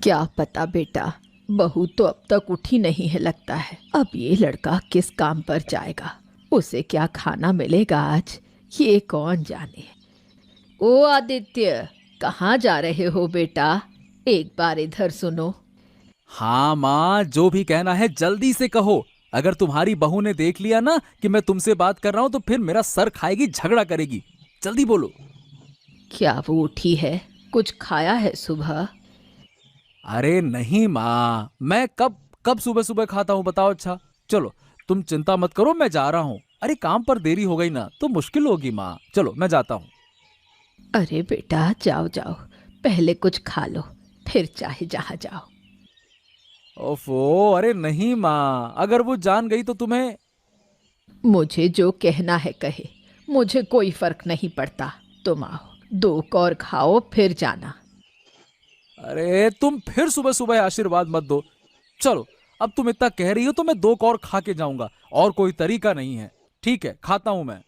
क्या पता बेटा, बहू तो अब तक उठी नहीं है लगता है। अब ये लड़का किस काम पर जाएगा, उसे क्या खाना मिलेगा आज, ये कौन जाने। ओ आदित्य, कहाँ जा रहे हो बेटा? एक बार इधर सुनो। हाँ माँ, जो भी कहना है जल्दी से कहो। अगर तुम्हारी बहू ने देख लिया ना कि मैं तुमसे बात कर रहा हूं तो फिर मेरा सर खाएगी, झगड़ा करेगी। जल्दी बोलो। क्या वो उठी है? कुछ खाया है सुबह? अरे नहीं माँ, मैं कब कब सुबह सुबह खाता हूँ बताओ। अच्छा चलो, तुम चिंता मत करो, मैं जा रहा हूँ। अरे काम पर देरी हो गई ना तो मुश्किल होगी माँ, चलो मैं जाता हूँ। अरे बेटा जाओ जाओ, पहले कुछ खा लो, फिर चाहे जहाँ जाओ। ओफो, अरे नहीं माँ, अगर वो जान गई तो तुम्हें। मुझे जो कहना है कहे, मुझे कोई फर्क नहीं पड़ता। तुम आओ, दो और खाओ फिर जाना। अरे तुम फिर सुबह सुबह आशीर्वाद मत दो। चलो, अब तुम इतना कह रही हो तो मैं दो और खा के जाऊंगा, और कोई तरीका नहीं है। ठीक है, खाता हूं मैं।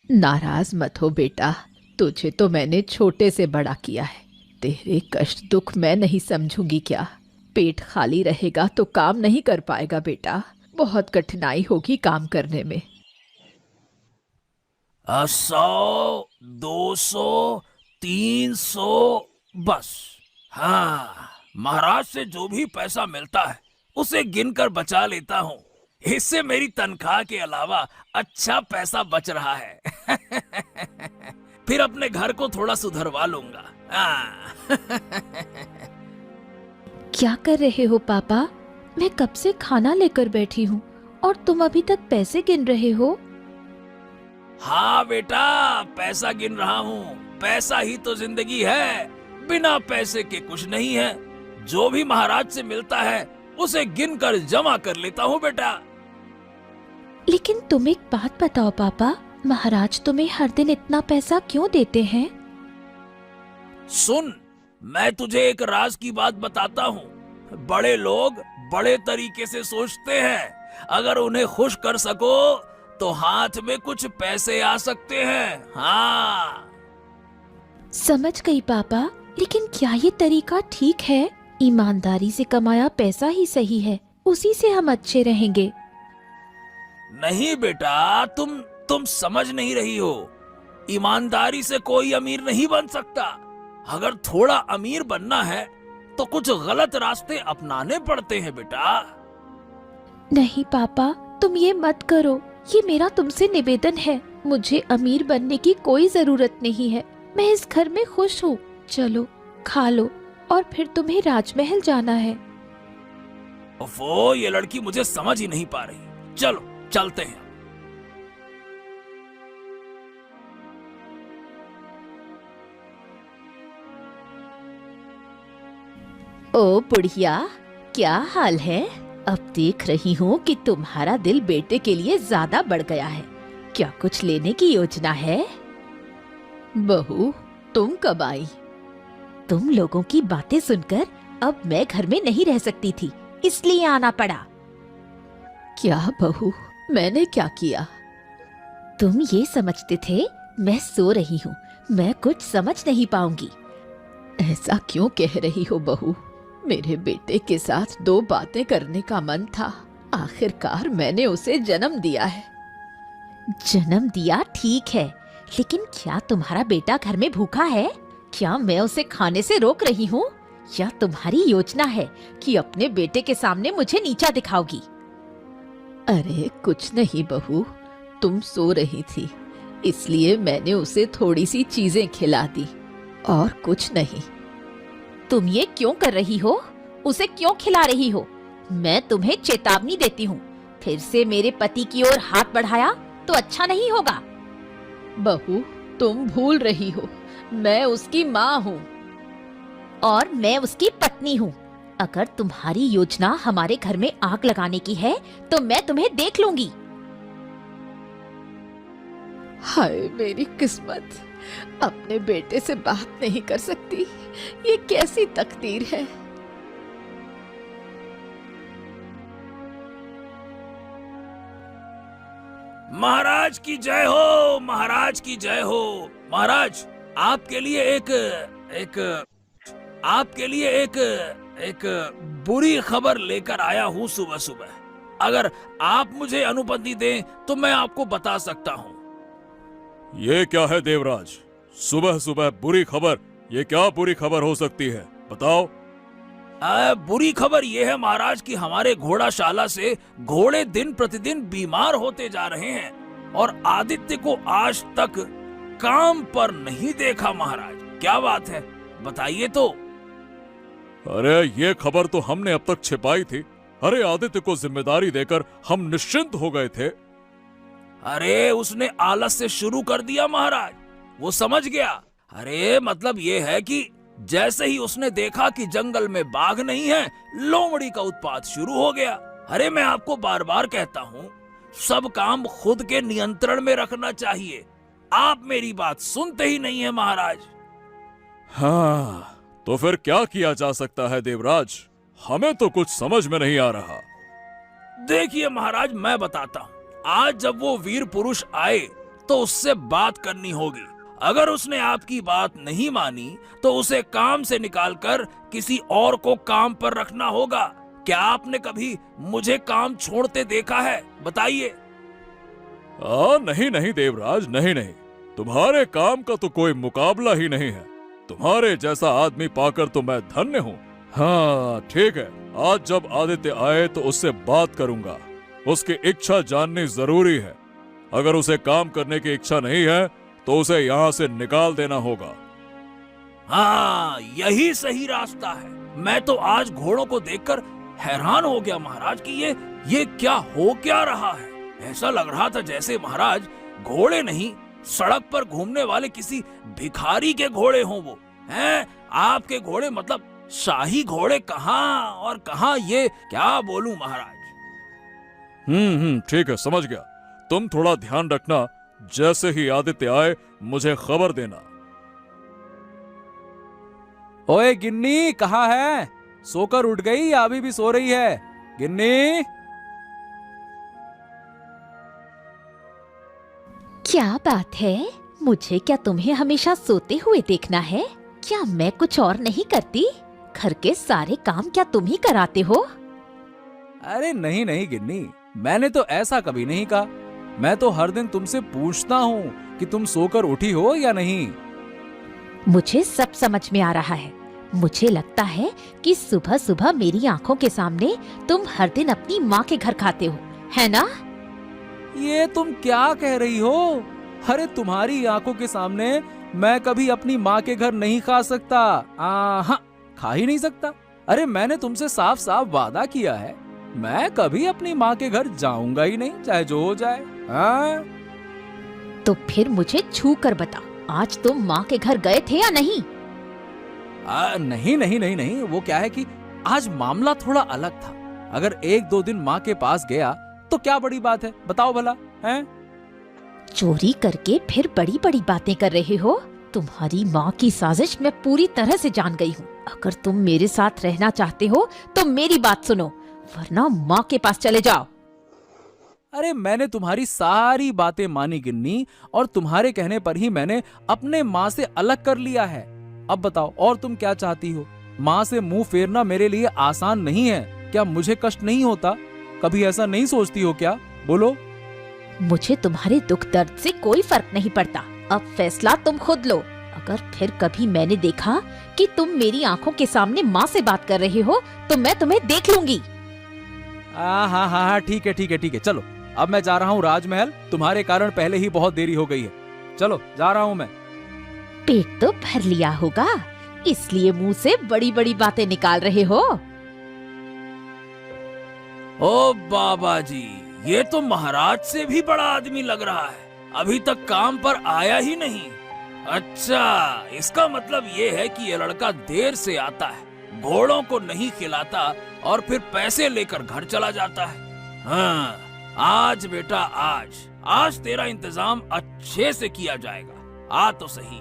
नाराज मत हो बेटा, तुझे तो मैंने छोटे से बड़ा किया है। तेरे कष्ट दुख मैं नहीं समझूंगी क्या? पेट खाली रहेगा तो काम नहीं कर पाएगा बेटा, बहुत कठिनाई होगी काम करने में। 100, 200, 300, बस। हाँ, महाराज से जो भी पैसा मिलता है उसे गिनकर बचा लेता हूँ। इससे मेरी तनख्वाह के अलावा अच्छा पैसा बच रहा है। फिर अपने घर को थोड़ा सुधरवा लूंगा। हाँ। क्या कर रहे हो पापा? मैं कब से खाना लेकर बैठी हूँ और तुम अभी तक पैसे गिन रहे हो? हाँ बेटा, पैसा गिन रहा हूँ। पैसा ही तो जिंदगी है, बिना पैसे के कुछ नहीं है। जो भी महाराज से मिलता है उसे गिनकर जमा कर लेता हूँ बेटा। लेकिन तुम एक बात बताओ पापा, महाराज तुम्हें हर दिन इतना पैसा क्यों देते हैं? सुन, मैं तुझे एक राज की बात बताता हूँ। बड़े लोग बड़े तरीके से सोचते हैं। अगर उन्हें खुश कर सको तो हाथ में कुछ पैसे आ सकते हैं। हाँ। समझ गई पापा, लेकिन क्या ये तरीका ठीक है? ईमानदारी से कमाया पैसा ही सही है, उसी से हम अच्छे रहेंगे। नहीं बेटा, तुम समझ नहीं रही हो। ईमानदारी से कोई अमीर नहीं बन सकता। अगर थोड़ा अमीर बनना है तो कुछ गलत रास्ते अपनाने पड़ते हैं बेटा। नहीं पापा, तुम ये मत करो, ये मेरा तुमसे निवेदन है। मुझे अमीर बनने की कोई जरूरत नहीं है, मैं इस घर में खुश हूँ। चलो खा लो, और फिर तुम्हें राजमहल जाना है। ओफो, ये लड़की मुझे समझ ही नहीं पा रही। चलो चलते हैं। ओ बुढ़िया, क्या हाल है? अब देख रही हूँ कि तुम्हारा दिल बेटे के लिए ज्यादा बढ़ गया है। क्या कुछ लेने की योजना है? बहू, तुम कब आई? तुम लोगों की बातें सुनकर अब मैं घर में नहीं रह सकती थी, इसलिए आना पड़ा। क्या बहू, मैंने क्या किया? तुम ये समझते थे मैं सो रही हूँ, मैं कुछ समझ नहीं पाऊंगी। ऐसा क्यों कह रही हो बहू? मेरे बेटे के साथ दो बातें करने का मन था। आखिरकार मैंने उसे जन्म दिया है। जन्म दिया ठीक है, लेकिन क्या तुम्हारा बेटा घर में भूखा है? क्या मैं उसे खाने से रोक रही हूँ, या तुम्हारी योजना है कि अपने बेटे के सामने मुझे नीचा दिखाओगी? अरे कुछ नहीं बहू, तुम सो रही थी, इसलिए मैंने उसे थोड़ी सी चीजें खिला दी, और कुछ नहीं। तुम ये क्यों कर रही हो? उसे क्यों खिला रही हो? मैं तुम्हें चेतावनी देती हूँ, फिर से मेरे पति की ओर हाथ बढ़ाया तो अच्छा नहीं होगा। बहू, तुम भूल रही हो, मैं उसकी माँ हूँ। और मैं उसकी पत्नी हूँ। अगर तुम्हारी योजना हमारे घर में आग लगाने की है तो मैं तुम्हें देख लूंगी। हाय मेरी किस्मत, अपने बेटे से बात नहीं कर सकती, ये कैसी तकदीर है। महाराज की जय हो, महाराज की जय हो। महाराज, आपके लिए एक एक आपके लिए एक बुरी खबर लेकर आया हूँ सुबह सुबह। अगर आप मुझे अनुमति दें तो मैं आपको बता सकता हूँ। ये क्या है देवराज, सुबह सुबह बुरी खबर? ये क्या बुरी खबर हो सकती है, बताओ। बुरी खबर यह है महाराज कि हमारे घोड़ाशाला से घोड़े दिन प्रतिदिन बीमार होते जा रहे हैं और आदित्य को आज तक काम पर नहीं देखा महाराज। क्या बात है, बताइए तो। अरे ये खबर तो हमने अब तक छिपाई थी। अरे आदित्य को जिम्मेदारी देकर हम निश्चिंत हो गए थे। अरे उसने आलस से शुरू कर दिया महाराज, वो समझ गया। अरे मतलब ये है कि जैसे ही उसने देखा कि जंगल में बाघ नहीं है, लोमड़ी का उत्पात शुरू हो गया। अरे मैं आपको बार बार कहता हूँ, सब काम खुद के नियंत्रण में रखना चाहिए। आप मेरी बात सुनते ही नहीं है महाराज। हाँ, तो फिर क्या किया जा सकता है देवराज? हमें तो कुछ समझ में नहीं आ रहा। देखिए महाराज, मैं बताता हूँ। आज जब वो वीर पुरुष आए तो उससे बात करनी होगी। अगर उसने आपकी बात नहीं मानी तो उसे काम से निकालकर किसी और को काम पर रखना होगा। क्या आपने कभी मुझे काम छोड़ते देखा है, बताइए। नहीं नहीं देवराज, नहीं नहीं, तुम्हारे काम का तो कोई मुकाबला ही नहीं है। तुम्हारे जैसा आदमी पाकर तो मैं धन्य हूँ। हाँ ठीक है, आज जब आदित्य आए तो उससे बात करूंगा। उसकी इच्छा जाननी जरूरी है। अगर उसे काम करने की इच्छा नहीं है तो उसे यहाँ से निकाल देना होगा। हाँ, यही सही रास्ता है। मैं तो आज घोड़ों को देखकर हैरान हो गया महाराज कि ये क्या हो क्या रहा है। ऐसा लग रहा था जैसे महाराज घोड़े नहीं, सड़क पर घूमने वाले किसी भिखारी के घोड़े हों वो हैं। आपके घोड़े मतलब शाही घोड़े कहाँ और कहाँ, ये क्या बोलूं महाराज। ठीक है, समझ गया। तुम थोड़ा ध्यान रखना, जैसे ही आदित्य आए मुझे खबर देना। ओए गिन्नी, कहाँ है? सोकर उठ गई या अभी भी सो रही है? गिन्नी। क्या बात है, मुझे क्या तुम्हें हमेशा सोते हुए देखना है? क्या मैं कुछ और नहीं करती? घर के सारे काम क्या तुम ही कराते हो? अरे नहीं नहीं गिन्नी, मैंने तो ऐसा कभी नहीं कहा। मैं तो हर दिन तुमसे पूछता हूँ कि तुम सोकर उठी हो या नहीं। मुझे सब समझ में आ रहा है। मुझे लगता है कि सुबह सुबह मेरी आंखों के सामने तुम हर दिन अपनी माँ के घर खाते हो, है ना? ये तुम क्या कह रही हो? अरे तुम्हारी आंखों के सामने मैं कभी अपनी माँ के घर नहीं खा सकता। हाँ, खा ही नहीं सकता। अरे मैंने तुमसे साफ साफ वादा किया है, मैं कभी अपनी माँ के घर जाऊंगा ही नहीं, चाहे जो हो जाए। हाँ? तो फिर मुझे छू कर बता, आज तुम माँ के घर गए थे या नहीं? नहीं नहीं नहीं नहीं, वो क्या है कि आज मामला थोड़ा अलग था। अगर 1-2 दिन माँ के पास गया तो क्या बड़ी बात है, बताओ भला। हैं? चोरी करके फिर बड़ी बड़ी बातें कर रहे हो। तुम्हारी माँ की साजिश मैं पूरी तरह से जान गई हूँ। अगर तुम मेरे साथ रहना चाहते हो तो मेरी बात सुनो, वरना माँ के पास चले जाओ। अरे मैंने तुम्हारी सारी बातें मानी गिन्नी, और तुम्हारे कहने पर ही मैंने अपने माँ से अलग कर लिया है। अब बताओ और तुम क्या चाहती हो? माँ से मुंह फेरना मेरे लिए आसान नहीं है। क्या मुझे कष्ट नहीं होता? कभी ऐसा नहीं सोचती हो क्या? बोलो। मुझे तुम्हारे दुख दर्द से कोई फर्क नहीं पड़ता। अब फैसला तुम खुद लो। अगर फिर कभी मैंने देखा कि तुम मेरी आंखों के सामने माँ से बात कर रहे हो तो मैं तुम्हें देख लूंगी। हाँ हाँ हाँ, ठीक है ठीक है ठीक है, चलो अब मैं जा रहा हूँ राजमहल। तुम्हारे कारण पहले ही बहुत देरी हो गई है। चलो जा रहा हूँ मैं। पेट तो भर लिया होगा, इसलिए मुंह से बड़ी बड़ी बातें निकाल रहे हो। ओ बाबा जी, ये तो महाराज से भी बड़ा आदमी लग रहा है, अभी तक काम पर आया ही नहीं। अच्छा, इसका मतलब ये है कि ये लड़का देर से आता है, घोड़ों को नहीं खिलाता और फिर पैसे लेकर घर चला जाता है। हाँ, आज बेटा आज तेरा इंतजाम अच्छे से किया जाएगा। आ तो सही।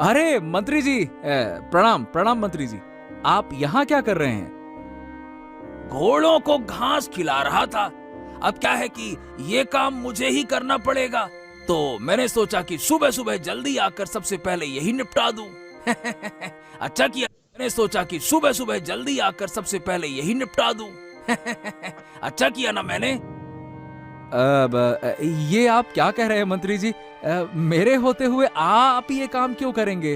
अरे मंत्री जी, प्रणाम प्रणाम मंत्री जी। आप यहाँ क्या कर रहे हैं? घोड़ों को घास खिला रहा था। अब क्या है कि ये काम मुझे ही करना पड़ेगा, तो मैंने सोचा कि सुबह सुबह जल्दी आकर सबसे पहले यही निपटा दूं। अच्छा किया, मैंने सोचा कि सुबह सुबह जल्दी आकर सबसे पहले यही निपटा दूं। अच्छा किया ना मैंने। ये आप क्या कह रहे हैं मंत्री जी? मेरे होते हुए आप ये काम क्यों करेंगे?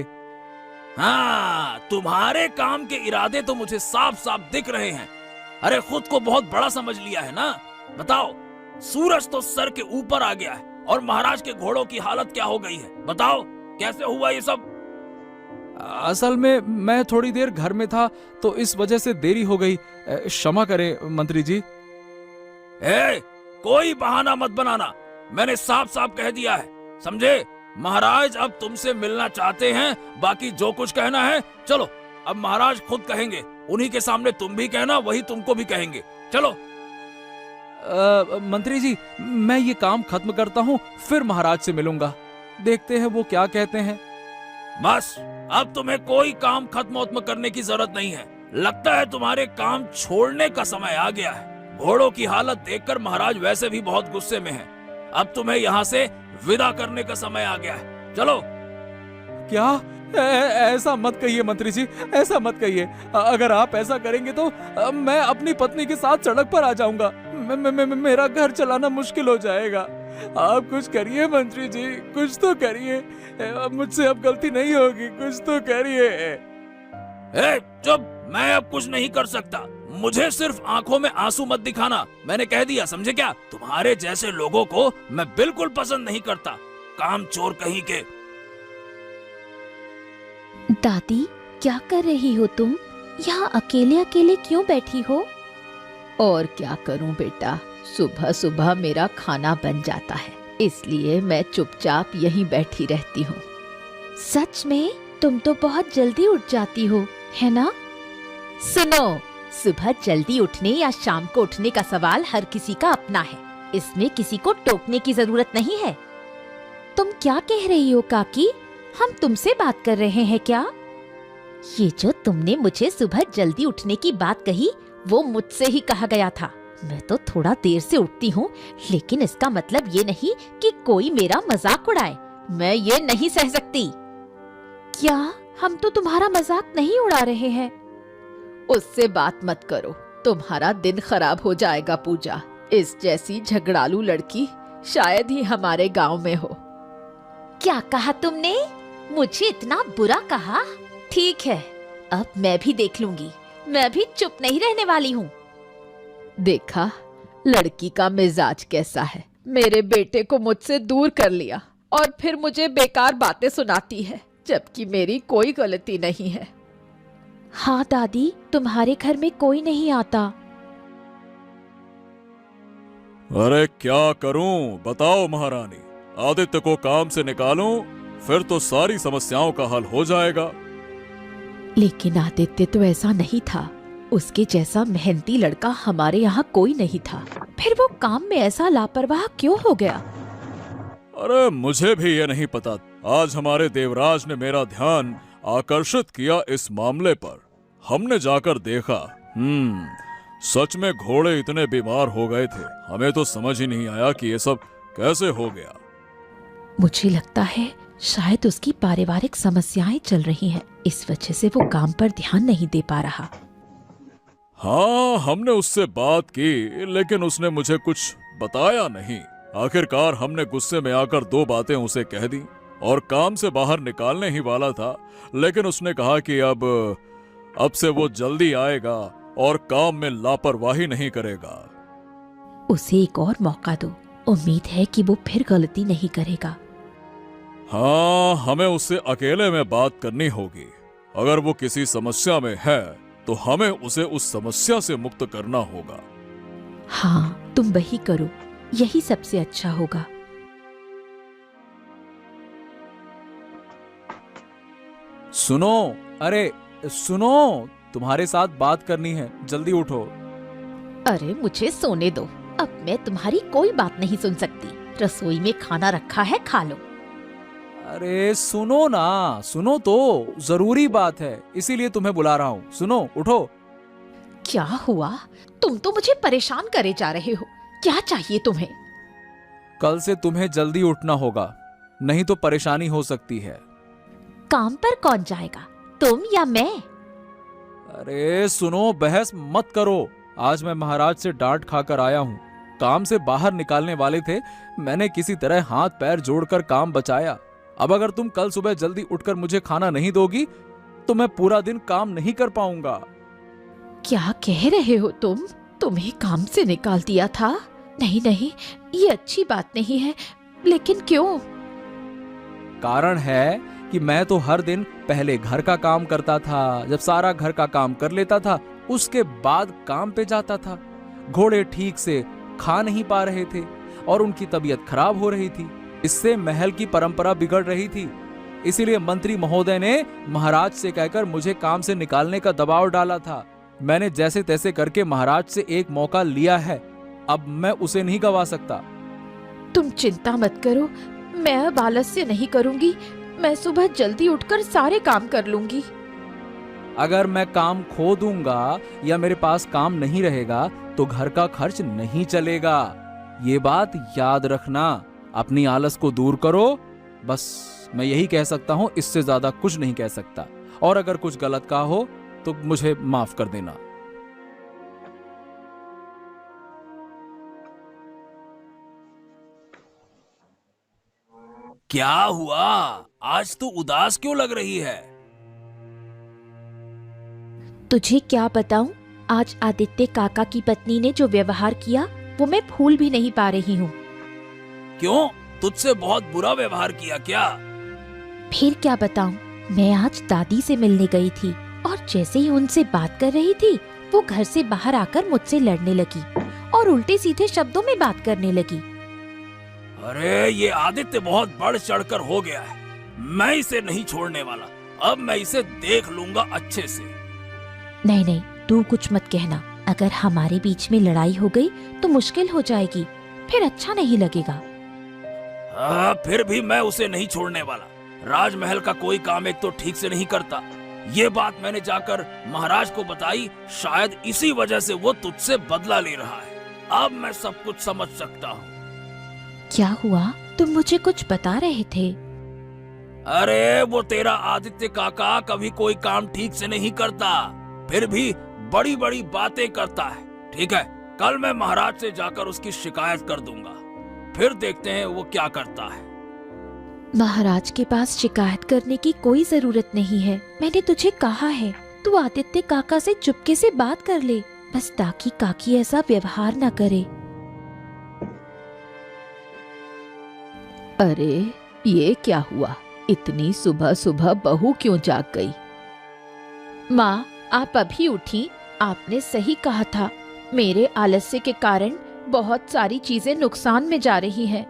हाँ, तुम्हारे काम के इरादे तो मुझे साफ साफ दिख रहे हैं। अरे खुद को बहुत बड़ा समझ लिया है ना। बताओ, सूरज तो सर के ऊपर आ गया है और महाराज के घोड़ों की हालत क्या हो गई है? बताओ कैसे हुआ ये सब? असल में मैं थोड़ी देर घर में था तो इस वजह से देरी हो गई। क्षमा करें मंत्री जी। कोई बहाना मत बनाना, मैंने साफ साफ कह दिया है, समझे? महाराज अब तुमसे मिलना चाहते हैं, बाकी जो कुछ कहना है चलो, अब महाराज खुद कहेंगे, उन्हीं के सामने तुम भी कहना, वही तुमको भी कहेंगे। चलो। मंत्री जी, मैं ये काम खत्म करता हूँ, फिर महाराज से मिलूंगा, देखते हैं वो क्या कहते हैं। बस अब तुम्हें कोई काम खत्म वत्म करने की जरूरत नहीं है। लगता है तुम्हारे काम छोड़ने का समय आ गया है। घोड़ों की हालत देखकर महाराज वैसे भी बहुत गुस्से में हैं। अब तुम्हें यहाँ से विदा करने का समय आ गया है। चलो। क्या? ऐसा मत कहिए मंत्री जी, ऐसा मत कहिए। अगर आप ऐसा करेंगे तो मैं अपनी पत्नी के साथ सड़क पर आ जाऊंगा। मेरा घर चलाना मुश्किल हो जाएगा। आप कुछ करिए मंत्री जी, कुछ तो करिए। मुझसे अब गलती नहीं होगी, कुछ तो करिए। चुप, मैं अब कुछ नहीं कर सकता। मुझे सिर्फ आंखों में आंसू मत दिखाना, मैंने कह दिया, समझे क्या? तुम्हारे जैसे लोगों को मैं बिल्कुल पसंद नहीं करता, काम चोर कहीं के। दादी, क्या कर रही हो तुम? यहाँ अकेले अकेले क्यों बैठी हो? और क्या करूं बेटा, सुबह सुबह मेरा खाना बन जाता है, इसलिए मैं चुपचाप यहीं बैठी रहती हूँ। सच में? तुम तो बहुत जल्दी उठ जाती हो, है ना? सुनो, सुबह जल्दी उठने या शाम को उठने का सवाल हर किसी का अपना है, इसमें किसी को टोकने की जरूरत नहीं है। तुम क्या कह रही हो काकी? हम तुमसे बात कर रहे हैं क्या? ये जो तुमने मुझे सुबह जल्दी उठने की बात कही, वो मुझसे ही कहा गया था। मैं तो थोड़ा देर से उठती हूँ, लेकिन इसका मतलब ये नहीं कि कोई मेरा मजाक उड़ाए। मैं ये नहीं सह सकती। क्या हम तो तुम्हारा मजाक नहीं उड़ा रहे हैं? उससे बात मत करो, तुम्हारा दिन खराब हो जाएगा पूजा। इस जैसी झगड़ालू लड़की शायद ही हमारे गांव में हो। क्या कहा तुमने? मुझे इतना बुरा कहा? ठीक है, अब मैं भी देख लूंगी, मैं भी चुप नहीं रहने वाली हूँ। देखा लड़की का मिजाज कैसा है, मेरे बेटे को मुझसे दूर कर लिया और फिर मुझे बेकार बातें सुनाती है, जबकि मेरी कोई गलती नहीं है। हाँ दादी, तुम्हारे घर में कोई नहीं आता। अरे क्या करूं, बताओ महारानी। आदित्य को काम से निकालूं, फिर तो सारी समस्याओं का हल हो जाएगा। लेकिन आदित्य तो ऐसा नहीं था, उसके जैसा मेहनती लड़का हमारे यहाँ कोई नहीं था, फिर वो काम में ऐसा लापरवाह क्यों हो गया? अरे मुझे भी ये नहीं पता। आज हमारे देवराज ने मेरा ध्यान आकर्षित किया इस मामले पर। हमने जाकर देखा, सच में घोड़े इतने बीमार हो गए थे। हमें तो समझ ही नहीं आया कि ये सब कैसे हो गया। मुझे लगता है शायद उसकी पारिवारिक समस्याएं चल रही हैं, इस वजह से वो काम पर ध्यान नहीं दे पा रहा। हाँ, हमने उससे बात की, लेकिन उसने मुझे कुछ बताया नहीं। आखिरकार हमने गुस्से में आकर 2 बातें उसे कह दी और काम से बाहर निकालने ही वाला था, लेकिन उसने कहा कि अब से वो जल्दी आएगा और काम में लापरवाही नहीं करेगा। उसे एक और मौका दो, उम्मीद है कि वो फिर गलती नहीं करेगा। हाँ, हमें उससे अकेले में बात करनी होगी। अगर वो किसी समस्या में है तो हमें उसे उस समस्या से मुक्त करना होगा। हाँ, तुम वही करो, यही सबसे अच्छा होगा। सुनो, अरे सुनो, तुम्हारे साथ बात करनी है, जल्दी उठो। अरे मुझे सोने दो, अब मैं तुम्हारी कोई बात नहीं सुन सकती। रसोई में खाना रखा है, खा लो। अरे सुनो ना, सुनो तो, जरूरी बात है, इसीलिए तुम्हें बुला रहा हूँ। सुनो, उठो। क्या हुआ? तुम तो मुझे परेशान करे जा रहे हो, क्या चाहिए तुम्हें? कल से तुम्हें जल्दी उठना होगा, नहीं तो परेशानी हो सकती है। काम पर कौन जाएगा, तुम या मैं? अरे सुनो, बहस मत करो। आज मैं महाराज से डांट खाकर आया हूँ। काम से बाहर निकालने वाले थे, मैंने किसी तरह हाथ पैर जोड़कर काम बचाया। अब अगर तुम कल सुबह जल्दी उठकर मुझे खाना नहीं दोगी तो मैं पूरा दिन काम नहीं कर पाऊंगा। क्या कह रहे हो तुम? तुम्हें काम से निकाल दिया था? नहीं नहीं, ये अच्छी बात नहीं है। लेकिन क्यों? कारण है कि मैं तो हर दिन पहले घर का काम करता था। जब सारा घर का काम कर लेता था उसके बाद काम पे जाता था। घोड़े ठीक से खा नहीं पा रहे थे और उनकी तबीयत खराब हो रही थी। इससे महल की परंपरा बिगड़ रही थी। इसीलिए मंत्री महोदय ने महाराज से कहकर मुझे काम से निकालने का दबाव डाला था। मैंने जैसे तैसे करके महाराज से एक मौका लिया है, अब मैं उसे नहीं गवा सकता। तुम चिंता मत करो, मैं अब आलस्य नहीं करूंगी। मैं सुबह जल्दी उठकर सारे काम कर लूंगी। अगर मैं काम खो दूंगा या मेरे पास काम नहीं रहेगा तो घर का खर्च नहीं चलेगा। ये बात याद रखना। अपनी आलस को दूर करो, बस मैं यही कह सकता हूं, इससे ज्यादा कुछ नहीं कह सकता। और अगर कुछ गलत कहा हो तो मुझे माफ कर देना। क्या हुआ? आज तू उदास क्यों लग रही है? तुझे क्या बताऊं, आज आदित्य काका की पत्नी ने जो व्यवहार किया वो मैं भूल भी नहीं पा रही हूँ। क्यों? तुझसे बहुत बुरा व्यवहार किया क्या? फिर क्या बताऊं, मैं आज दादी से मिलने गई थी और जैसे ही उनसे बात कर रही थी वो घर से बाहर आकर मुझसे लड़ने लगी और उल्टे सीधे शब्दों में बात करने लगी। अरे ये आदित्य बहुत बढ़ चढ़कर हो गया है। मैं इसे नहीं छोड़ने वाला। अब मैं इसे देख लूंगा अच्छे से। नहीं नहीं, तू कुछ मत कहना। अगर हमारे बीच में लड़ाई हो गई तो मुश्किल हो जाएगी, फिर अच्छा नहीं लगेगा। फिर भी मैं उसे नहीं छोड़ने वाला। राजमहल का कोई काम एक तो ठीक से नहीं करता। ये बात मैंने जाकर महाराज को बताई। शायद इसी वजह से वो तुझसे बदला ले रहा है। अब मैं सब कुछ समझ सकता हूँ। क्या हुआ? तुम मुझे कुछ बता रहे थे। अरे वो तेरा आदित्य काका कभी कोई काम ठीक से नहीं करता, फिर भी बड़ी बड़ी बातें करता है। ठीक है, कल मैं महाराज से जाकर उसकी शिकायत कर दूंगा। फिर देखते हैं वो क्या करता है। महाराज के पास शिकायत करने की कोई जरूरत नहीं है। मैंने तुझे कहा है, तू आदित्य काका से चुपके से बात कर ले, बस ताकि काकी ऐसा व्यवहार न करे। अरे ये क्या हुआ? इतनी सुबह सुबह बहू क्यों जाग गई? माँ, आप अभी उठी? आपने सही कहा था, मेरे आलस्य के कारण बहुत सारी चीजें नुकसान में जा रही हैं।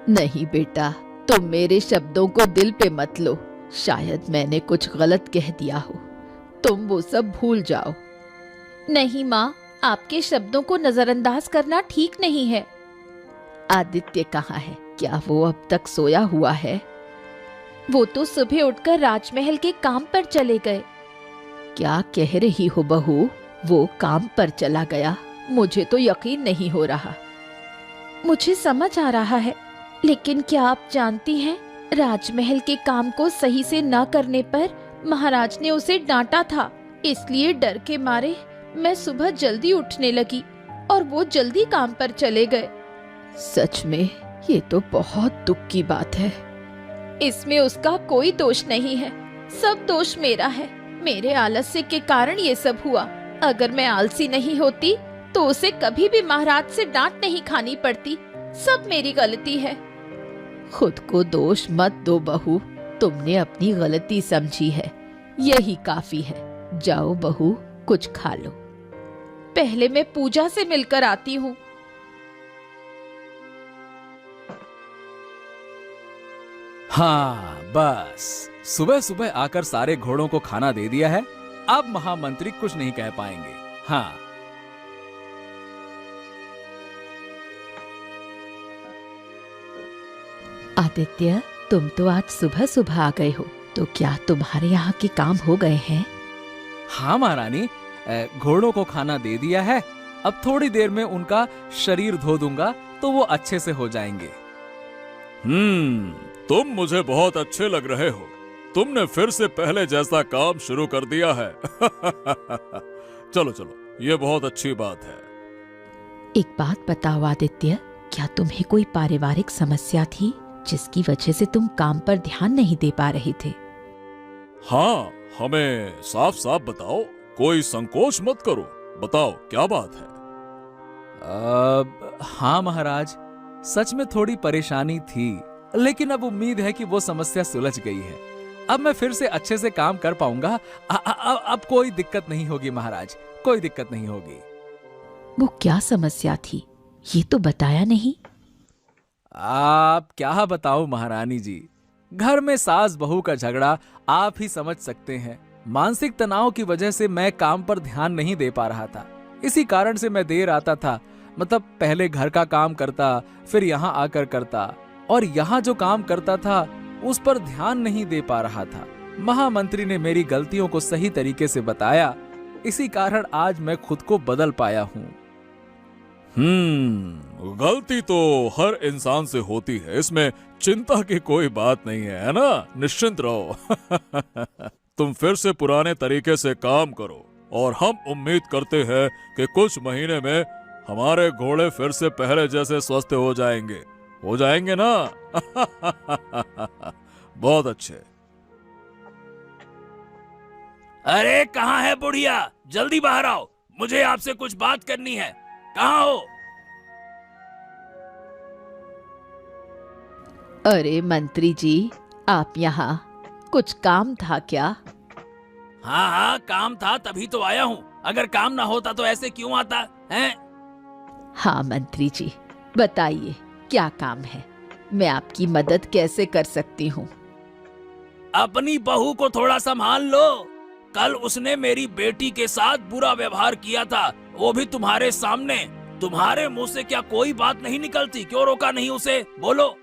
नहीं बेटा, तुम मेरे शब्दों को दिल पे मत लो। शायद मैंने कुछ गलत कह दिया हो, तुम वो सब भूल जाओ। नहीं माँ, आपके शब्दों को नजरअंदाज करना ठीक नहीं है। आदित्य कहाँ है? क्या वो अब तक सोया हुआ है? वो तो सुबह उठकर राजमहल के काम पर चले गए। क्या कह रही हो बहू? वो काम पर चला गया? मुझे तो यकीन नहीं हो रहा। मुझे समझ आ रहा है, लेकिन क्या आप जानती हैं, राजमहल के काम को सही से न करने पर महाराज ने उसे डांटा था। इसलिए डर के मारे मैं सुबह जल्दी उठने लगी और वो जल्दी काम पर चले गए। सच में ये तो बहुत दुख की बात है। इसमें उसका कोई दोष नहीं है, सब दोष मेरा है। मेरे आलस्य के कारण ये सब हुआ। अगर मैं आलसी नहीं होती तो उसे कभी भी महाराज से डांट नहीं खानी पड़ती। सब मेरी गलती है। खुद को दोष मत दो बहू, तुमने अपनी गलती समझी है, यही काफी है। जाओ बहू, कुछ खा लो। पहले मैं पूजा से मिलकर आती हूँ। हाँ, बस सुबह सुबह आकर सारे घोड़ों को खाना दे दिया है। अब महामंत्री कुछ नहीं कह पाएंगे। हाँ, आदित्य, तुम तो आज सुबह सुबह आ गए हो, तो क्या तुम्हारे यहाँ के काम हो गए हैं? हाँ महारानी, घोड़ों को खाना दे दिया है। अब थोड़ी देर में उनका शरीर धो दूंगा तो वो अच्छे से हो जाएंगे। तुम मुझे बहुत अच्छे लग रहे हो। तुमने फिर से पहले जैसा काम शुरू कर दिया है। चलो चलो, ये बहुत अच्छी बात है। एक बात बताओ आदित्य, क्या तुम्हें कोई पारिवारिक समस्या थी जिसकी वजह से तुम काम पर ध्यान नहीं दे पा रहे थे? हाँ, हमें साफ साफ बताओ, कोई संकोच मत करो, बताओ क्या बात है। हाँ महाराज, सच में थोड़ी परेशानी थी, लेकिन अब उम्मीद है कि वो समस्या सुलझ गई है। अब मैं फिर से अच्छे से काम कर पाऊंगा। अब कोई दिक्कत नहीं होगी महाराज, कोई दिक्कत नहीं होगी। वो क्या समस्या थी, ये तो बताया नहीं। आप क्या बताओ महारानी जी, घर में सास बहू का झगड़ा आप ही समझ सकते हैं। मानसिक तनाव की वजह से मैं काम पर ध्यान नहीं दे पा रहा था। इसी कारण से मैं देर आता था। मतलब पहले घर का काम करता, फिर यहाँ आकर करता, और यहाँ जो काम करता था उस पर ध्यान नहीं दे पा रहा था। महामंत्री ने मेरी गलतियों को सही तरीके से बताया, इसी कारण आज मैं खुद को बदल पाया हूँ। गलती तो हर इंसान से होती है, इसमें चिंता की कोई बात नहीं है ना? निश्चिंत रहो। तुम फिर से पुराने तरीके से काम करो और हम उम्मीद करते हैं कि कुछ महीने में हमारे घोड़े फिर से पहले जैसे स्वस्थ हो जाएंगे ना? बहुत अच्छे। अरे कहाँ है बुढ़िया, जल्दी बाहर आओ, मुझे आपसे कुछ बात करनी है। कहाँ हो? अरे मंत्री जी, आप यहाँ, कुछ काम था क्या? हाँ हाँ, काम था तभी तो आया हूँ। अगर काम ना होता तो ऐसे क्यों आता है? हाँ मंत्री जी, बताइए क्या काम है, मैं आपकी मदद कैसे कर सकती हूँ? अपनी बहू को थोड़ा संभाल लो। कल उसने मेरी बेटी के साथ बुरा व्यवहार किया था, वो भी तुम्हारे सामने। तुम्हारे मुंह से क्या कोई बात नहीं निकलती? क्यों रोका नहीं उसे? बोलो।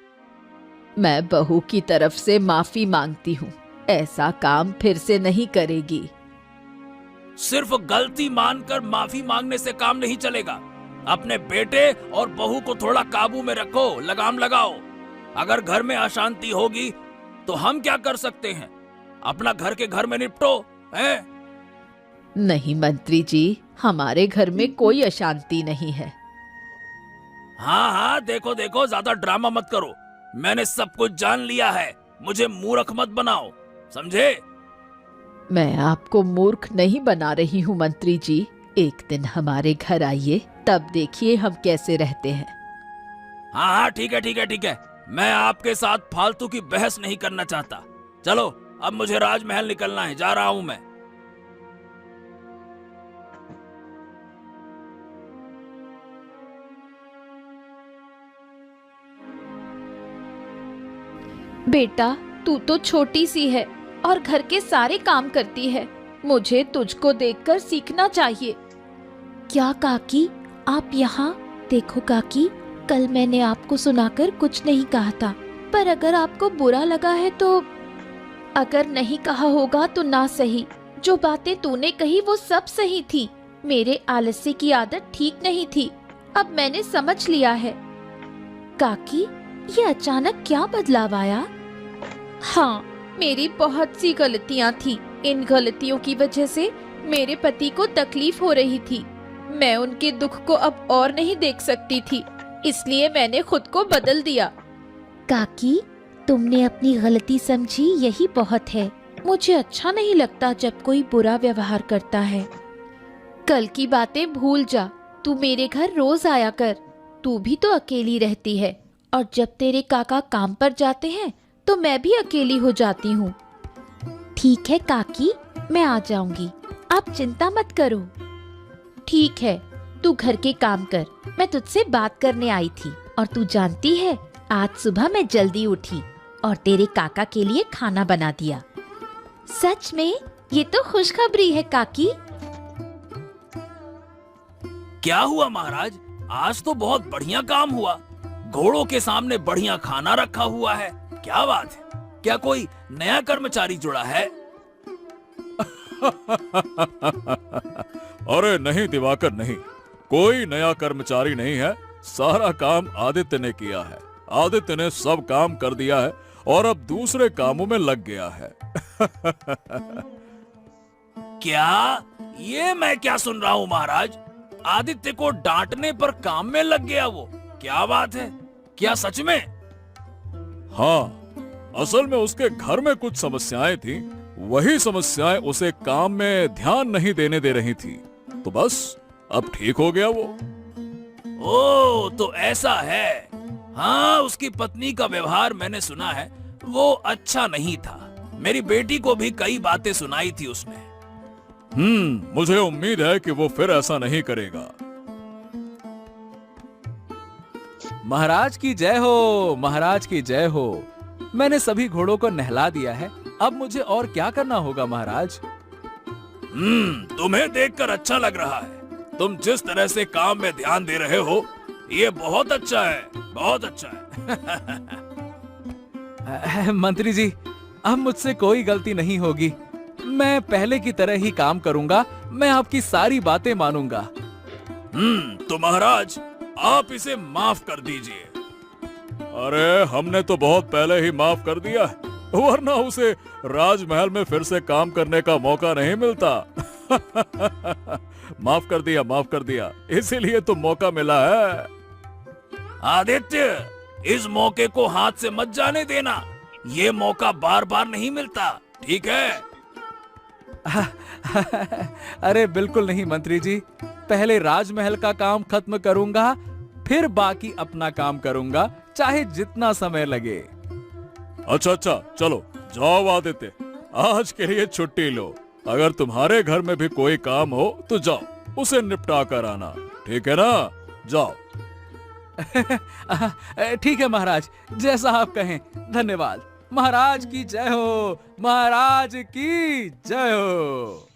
मैं बहू की तरफ से माफी मांगती हूँ, ऐसा काम फिर से नहीं करेगी। सिर्फ गलती मानकर माफी मांगने से काम नहीं चलेगा। अपने बेटे और बहू को थोड़ा काबू में रखो, लगाम लगाओ। अगर घर में अशांति होगी तो हम क्या कर सकते हैं? अपना घर के घर में निपटो, हैं? नहीं मंत्री जी, हमारे घर में कोई अशांति नहीं है। हाँ हाँ, देखो देखो, ज्यादा ड्रामा मत करो। मैंने सब कुछ जान लिया है, मुझे मूर्ख मत बनाओ, समझे? मैं आपको मूर्ख नहीं बना रही हूँ मंत्री जी। एक दिन हमारे घर आइए, तब देखिए हम कैसे रहते हैं। हाँ हाँ, ठीक है ठीक है ठीक है। मैं आपके साथ फालतू की बहस नहीं करना चाहता। चलो, अब मुझे राजमहल निकलना है, जा रहा हूँ मैं। बेटा, तू तो छोटी सी है और घर के सारे काम करती है। मुझे तुझको देखकर सीखना चाहिए। क्या काकी, आप यहाँ देखो। काकी, कल मैंने आपको सुनाकर कुछ नहीं कहा था, पर अगर आपको बुरा लगा है तो? अगर नहीं कहा होगा तो ना सही। जो बातें तूने कही वो सब सही थी। मेरे आलस्य की आदत ठीक नहीं थी, अब मैंने समझ लिया है। काकी, ये अचानक क्या बदलाव आया? हाँ, मेरी बहुत सी गलतियाँ थी। इन गलतियों की वजह से मेरे पति को तकलीफ हो रही थी। मैं उनके दुख को अब और नहीं देख सकती थी, इसलिए मैंने खुद को बदल दिया। काकी, तुमने अपनी गलती समझी, यही बहुत है। मुझे अच्छा नहीं लगता जब कोई बुरा व्यवहार करता है। कल की बातें भूल जा, तू मेरे घर रोज आया कर। तू भी तो अकेली रहती है, और जब तेरे काका काम पर जाते हैं तो मैं भी अकेली हो जाती हूँ। ठीक है काकी, मैं आ जाऊंगी, आप चिंता मत करो। ठीक है, तू घर के काम कर, मैं तुझसे बात करने आई थी। और तू जानती है, आज सुबह मैं जल्दी उठी और तेरे काका के लिए खाना बना दिया। सच में? ये तो खुशखबरी है काकी। क्या हुआ महाराज? आज तो बहुत बढ़िया काम हुआ। घोड़ों के सामने बढ़िया खाना रखा हुआ है। क्या बात है? क्या कोई नया कर्मचारी जुड़ा है? अरे नहीं दिवाकर, नहीं, कोई नया कर्मचारी नहीं है। सारा काम आदित्य ने किया है। आदित्य ने सब काम कर दिया है और अब दूसरे कामों में लग गया है। क्या? ये मैं क्या सुन रहा हूँ महाराज? आदित्य को डांटने पर काम में लग गया वो? क्या बात है? क्या सच में? हाँ, असल में उसके घर में कुछ समस्याएं थी। वही समस्याएं उसे काम में ध्यान नहीं देने दे रही थी, तो बस अब ठीक हो गया वो। ओ, तो ऐसा है। हाँ, उसकी पत्नी का व्यवहार मैंने सुना है, वो अच्छा नहीं था। मेरी बेटी को भी कई बातें सुनाई थी उसने। मुझे उम्मीद है कि वो फिर ऐसा नहीं करेगा। महाराज की जय हो, महाराज की जय हो। मैंने सभी घोड़ों को नहला दिया है, अब मुझे और क्या करना होगा महाराज? तुम्हें देखकर अच्छा लग रहा है। तुम जिस तरह से काम में ध्यान दे रहे हो, ये बहुत अच्छा है, बहुत अच्छा है। मंत्री जी, अब मुझसे कोई गलती नहीं होगी। मैं पहले की तरह ही काम करूंगा। मैं आपकी सारी बातें मानूंगा। तो महाराज, आप इसे माफ कर दीजिए। अरे, हमने तो बहुत पहले ही माफ कर दिया है, वरना उसे राजमहल में फिर से काम करने का मौका नहीं मिलता। माफ कर दिया, माफ कर दिया, इसीलिए तो मौका मिला है। आदित्य, इस मौके को हाथ से मत जाने देना। ये मौका बार बार नहीं मिलता, ठीक है? अरे बिल्कुल नहीं मंत्री जी, पहले राजमहल का काम खत्म करूंगा, फिर बाकी अपना काम करूंगा, चाहे जितना समय लगे। अच्छा, चलो जाओ आदित्य, आज के लिए छुट्टी लो। अगर तुम्हारे घर में भी कोई काम हो तो जाओ, उसे निपटा कर आना, ठीक है ना? जाओ। ठीक है महाराज, जैसा आप कहें। धन्यवाद। महाराज की जय हो, महाराज की जय हो।